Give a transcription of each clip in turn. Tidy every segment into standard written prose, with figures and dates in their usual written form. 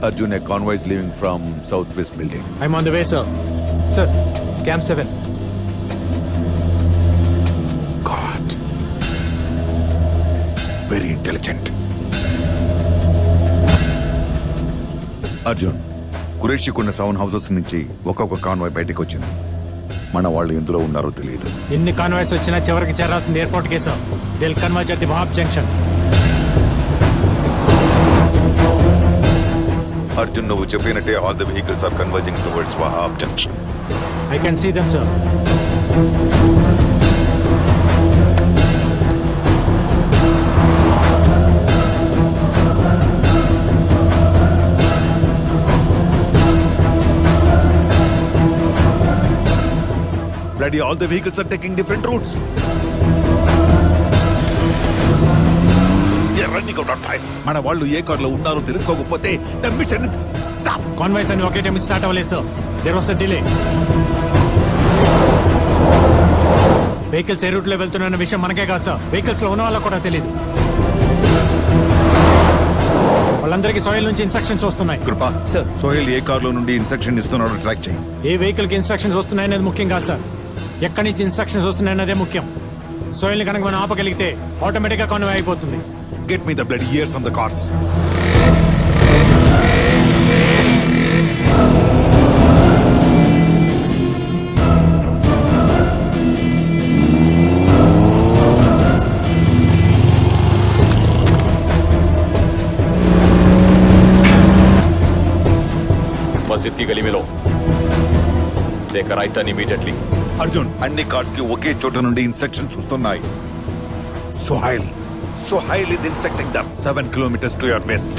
Arjun, a convoy is leaving from Southwest building. I'm on the way, sir. Sir, Camp 7. God. Very intelligent. Arjun, కురేషికున్న 7 houses నుంచి ఒక్కొక్క convoy బయటకు వచ్చింది. మన వాళ్ళు ఎందులో ఉన్నారో తెలియదు. ఎన్ని కాన్వాయ్స్ వచ్చినా చివరికి చేరాల్సింది airport case. They'll converge at the Wahab junction. Arjun, నువ్వు చెప్పినట్టే all the vehicles are converging towards Wahab junction. I can see them, sir. Bloody, all the vehicles are taking different routes. We are running out of time. మన వాళ్ళు ఏ కార్లో ఉన్నారో తెలుసుకోకపోతే the mission is stop. Convoys అన్ని ఒకే time start అవ్వలేదు, sir. There was a delay. Vehicles ఏ route లో వెళ్తున్న విషయం మనకే కాదు, సార్. వెహికల్స్ లో ఉన్న వాళ్ళకి కూడా తెలియదు. వాళ్ళందరికీ సోహెల్ నుంచి ఇన్స్ట్రక్షన్స్ వస్తున్నాయి. కృప, సార్. సోహెల్ ఏ కార్లో నుండి ఇన్స్ట్రక్షన్ ఇస్తున్నాడో ట్రాక్ చేయి. ఏ వెహికల్ కి ఇన్స్ట్రక్షన్స్ వస్తున్నాయనేది ముఖ్యం కాదు, సార్. ఎక్కడి నుంచి ఇన్స్ట్రక్షన్స్ వస్తున్నాయన్నదే ముఖ్యం. సోహెల్ ని కనుక మనం ఆపగలిగితే ఆటోమేటిక్ గా కాన్వాయ్ అయిపోతుంది. Get me the bloody ears on the cars. मस्जिद की गली में लो. Take a right turn immediately. Arjun, అన్ని కార్స్ కి ఒకే చోట నుండి ఇన్స్ట్రక్షన్స్ వస్తున్నాయి. Sohail is instructing them 7 kilometers to your west.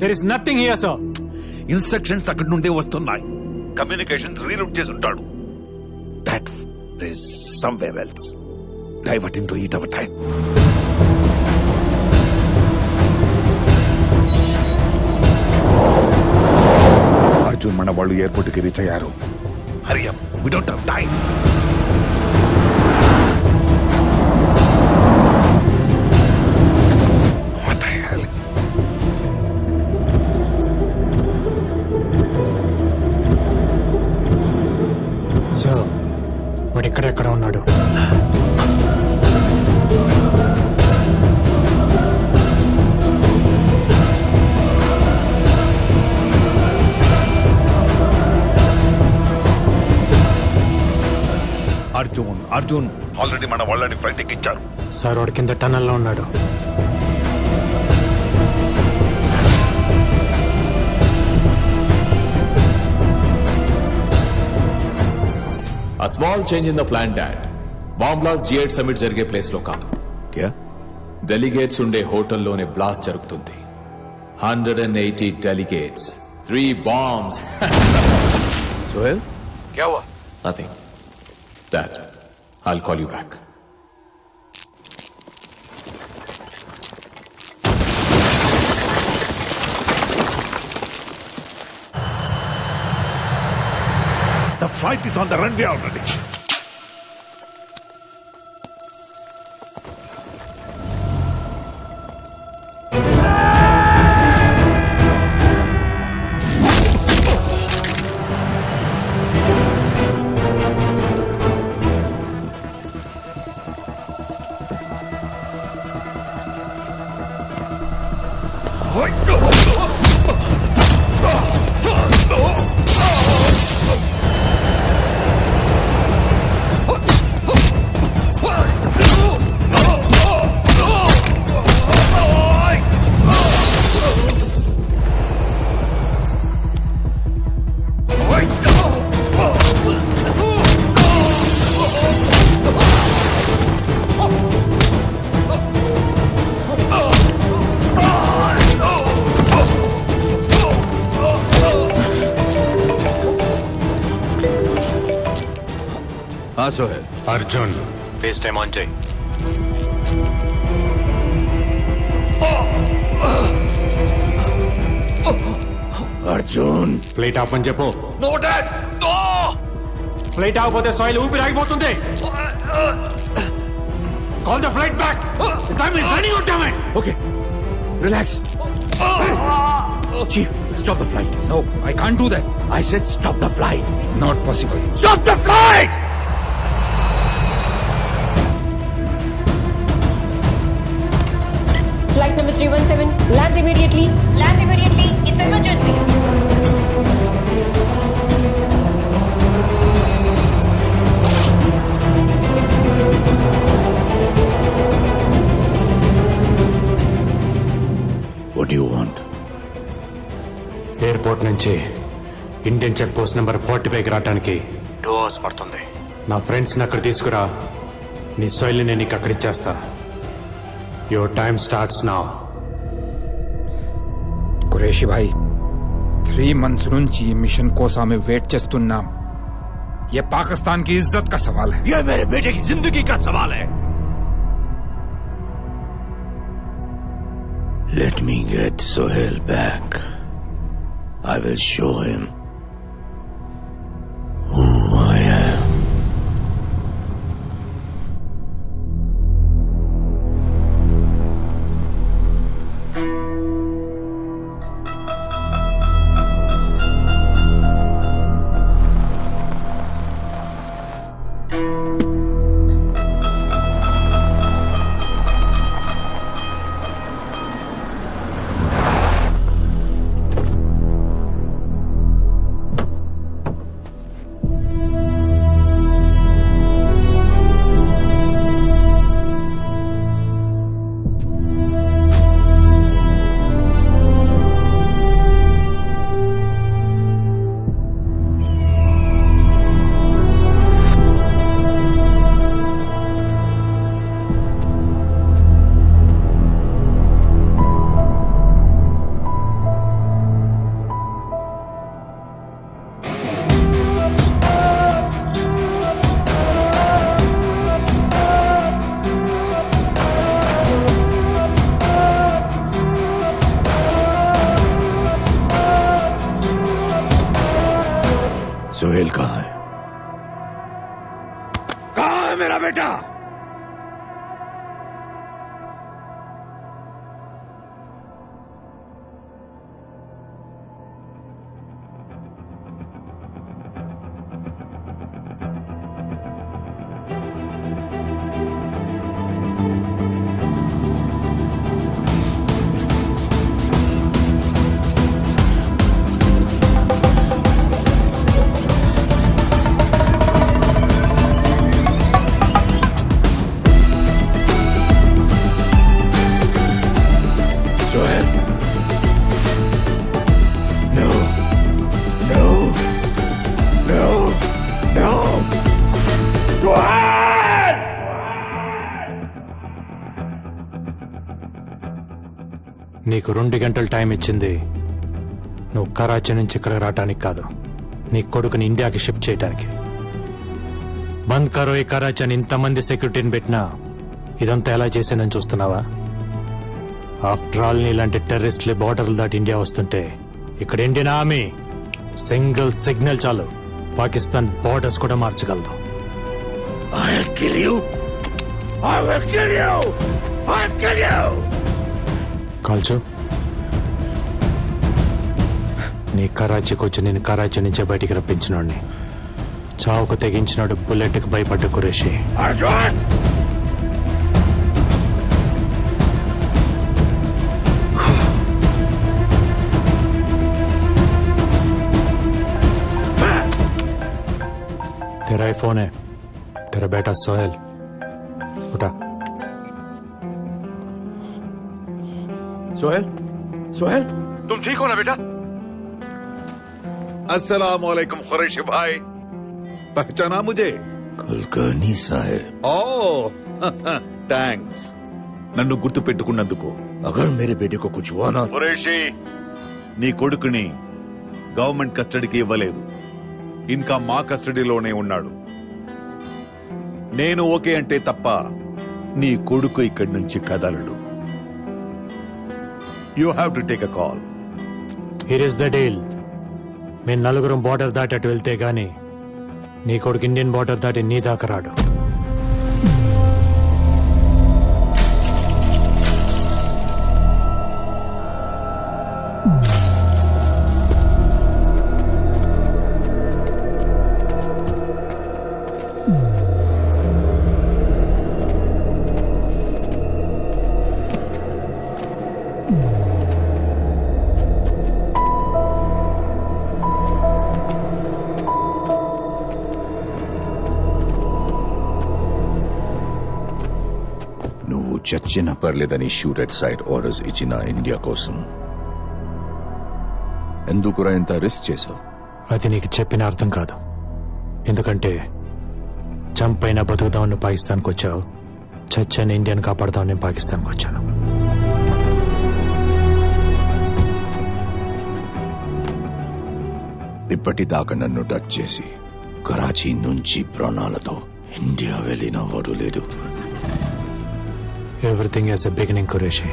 There is nothing here, sir. Instructions అక్కడి నుండే వస్తున్నాయి. కమ్యూనికేషన్స్ రీరూట్ చేసి ఉంటాడు. That is somewhere else. Diverting to eat our time. Arjun, మన వాళ్ళు ఎయిర్పోర్ట్ కి రీచ్ అయ్యారు. Hurry up, we don't have time. What the hell is sir, వాడు ఎక్కడెక్కడ ఉన్నాడు? అర్జున్ ఆల్రెడీ మన వాళ్ళని ఫ్లైట్ ఎక్కించారు. సార్, వాడు కింద టన్నల్లో ఉన్నాడు. A small change in the plan, Dad. Bomb blast G8 summit జరిగే ప్లేస్ లో కాదు. क्या? డెలిగేట్స్ ఉండే హోటల్లోనే బ్లాస్ట్ జరుగుతుంది. 180 delegates, 3 bombs. Sohail, क्या हुआ? Nothing. Dad, I'll call you back. The flight is on the runway already. हाँ Sohail Arjun face time on చేయి. अर्जुन ఫ్లైట్ ఆపని చెప్పు. ఫ్లైట్ ఆగిపోతే సోయిల్ ఊపిరి ఆగిపోతుంది. Call the flight back. Time is running out. Damn it. Okay, relax. Chief, stop the flight. No, I can't do that. I said stop the flight. Not possible. Stop the flight! Flight number 317, land immediately. Land immediately. It's emergency. What do you want? Airport నుంచి Indian check post number 45 రావడానికి 2 hours పడుతుంది. నా ఫ్రెండ్స్ని అక్కడ తీసుకురా. నీ సోయిల్ని నేను నీకు అక్కడ ఇచ్చేస్తా. Your time starts now. Qureshi Bhai 3 months నుంచి ఈ మిషన్ కోసం మేము వెయిట్ చేస్తున్నాం. ये पाकिस्तान की इज्जत का सवाल है. यह मेरे बेटे की जिंदगी का सवाल है. Let me get Sohail back. I will show him who I am. Sohail कहाँ है? कहाँ है मेरा बेटा? Sohail? No. No. No. No. Sohail! నీకు 2 గంటలు టైం ఇచ్చింది నువ్వు కరాచీ నుంచి ఇక్కడ రావటానికి కాదు, నీ కొడుకుని ఇండియాకి షిఫ్ట్ చేయడానికి. బంద్ కరో ఈ కరాచీ అని ఇంతమంది సెక్యూరిటీని పెట్టినా ఇదంతా ఎలా చేశానని చూస్తున్నావా? ఆఫ్టర్ ఆల్ నీలాంటి టెర్రరిస్టులు బార్డర్లు దాటి ఇండియా వస్తుంటే ఇక్కడ ఇండియన్ ఆర్మీ సింగిల్ సిగ్నల్ చాలు పాకిస్తాన్ బార్డర్స్ కూడా మార్చగలదు. I'll kill you. I will kill you. I'll kill you. కాల్చు. నీ కరాచీకి వచ్చి నేను కరాచీ నుంచే బయటికి రప్పించినోడిని. చావుకు తెగించినాడు బుల్లెట్కి భయపడ్డ కురేషి. Arjun! तेरा ही फोन है, तेरा बेटा सोहेल. उठा. सोहेल? सोहेल? तुम ठीक हो ना बेटा? अस्सलाम वालेकुम कुरैशी भाई, पहचाना मुझे? कुलकर्णी साहब. ఓ థ్యాంక్స్ నన్ను గుర్తు పెట్టుకున్నందుకు. अगर मेरे बेटे को कुछ हुआ ना కురేషి, నీ కొడుకుని గవర్నమెంట్ కస్టడీకి ఇవ్వలేదు, ఇంకా మా కస్టడీలోనే ఉన్నాడు. నేను ఓకే అంటే తప్ప నీ కొడుకు ఇక్కడి నుంచి కదలడు. You have to take a call. Here is the deal. మేము నలుగురం బార్డర్ దాటి అటు వెళ్తే గాని నీ కొడుకు ఇండియన్ బార్డర్ దాటి నీ దాకా రాడు. నువ్వు చచ్చిన పర్లేదని షూట్ ఎట్ సైడ్ ఆర్డర్స్ ఇచ్చిన ఇండియా కోసం ఎందుకురా ఇంత రిస్క్ చేశావు? అది నీకు చెప్పిన అర్థం కాదు. ఎందుకంటే చంపైనా బతుకుదామని పాకిస్తాన్కి వచ్చావు, చచ్చని ఇండియాని కాపాడుదామని పాకిస్తాన్కి వచ్చాను. ఇప్పటిదాకా నన్ను టచ్ చేసి కరాచీ నుంచి ప్రాణాలతో ఇండియా వెళ్ళిన వాడు లేడు. Everything has a beginning, Qureshi.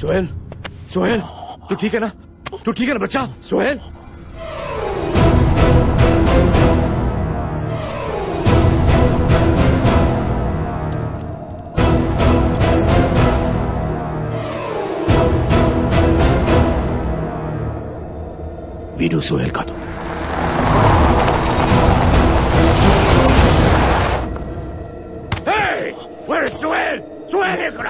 Sohail, Sohail, तू ठीक है ना? तू ठीक है ना बच्चा? सोहेल, वीडियो सोहेल का दो. Hey, where is Sohail? Sohail ఇక్కడ.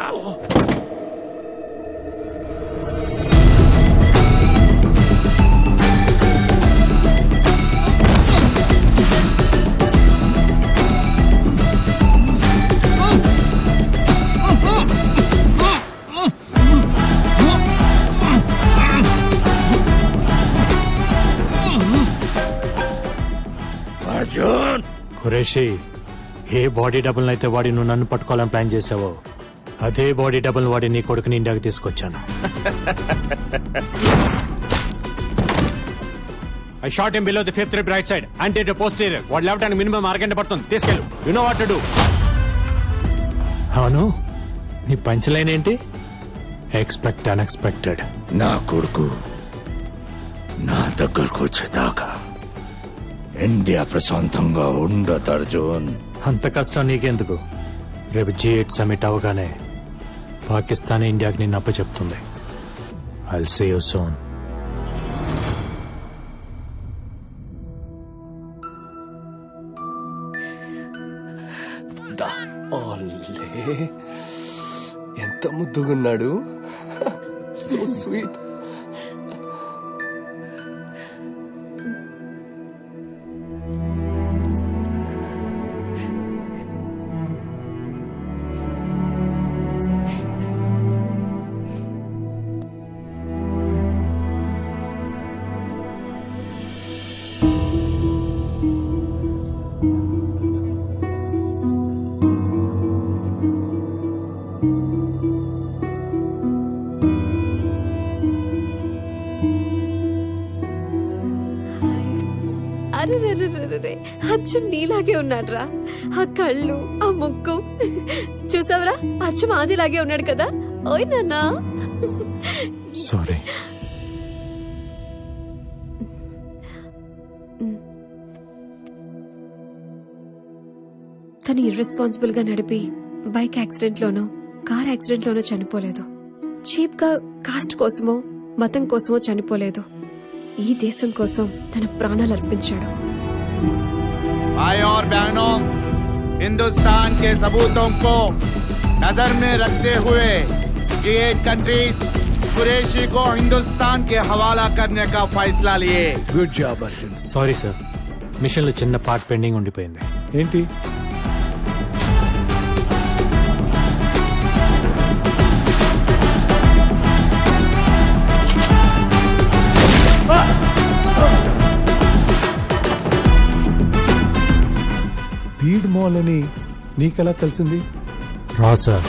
అర్జున్, ఖురేషీ, ఏ బాడీ డబుల్ అయితే వాడి నువ్వు నన్ను పట్టుకోవాలని ప్లాన్ చేసావో అదే బాడీ డబుల్ వాడి నీ కొడుకుని ఇండియాకి తీసుకొచ్చాను. I shot him below the fifth rib right side anti posterior. వాడు లేవడానికి మినిమం 6 గంటలు పడుతుంది. తీసుకెళ్ళు. You know what to do. అవును, నీ పంచలైన్ ఏంటి? Expect unexpected. నా కొడుకు నా దగ్గరకు వచ్చేదాకా ఇండియా ప్రశాంతంగా ఉండదు అర్జున్. అంత కష్టం నీకెందుకు? రేపు G8 సమిట్ అవగానే పాకిస్తాన్ ఇండియాకి నిన్ను అప్పచెప్తుంది. I'll see you soon. ఎంత ముద్దుగున్నాడు. So sweet. అరే అచ్చు నీలాగే ఉన్నాడ్రా. ఆ కళ్ళు, ఆ ముక్కు చూసావరా? అచ్చు మాదిలాగే ఉన్నాడు కదా. ఓయ్ నాన్నా. సారీ. తను ఇర్రెస్పాన్సిబుల్ గా నడిపి బైక్ యాక్సిడెంట్ లోనో కార్ యాక్సిడెంట్ లోనో చనిపోలేదు. చీప్ గా కాస్ట్ కోసమో మతం కోసమో చనిపోలేదు. ఈ దేశం కోసం తన ప్రాణాలు అర్పించాడు. भाई और बहनों, हिंदुस्तान के सबूतों को नजर में रखते हुए G8 कंट्रीज कुरैशी को हिंदुस्तान के हवाला करने का फैसला लिए. Good job Arjun. Sorry sir, mission లో చిన్న పార్ట్ పెండింగ్ ఉండిపోయింది. ఏంటి? కావాలని నీకెలా తెలిసింది? రా సార్,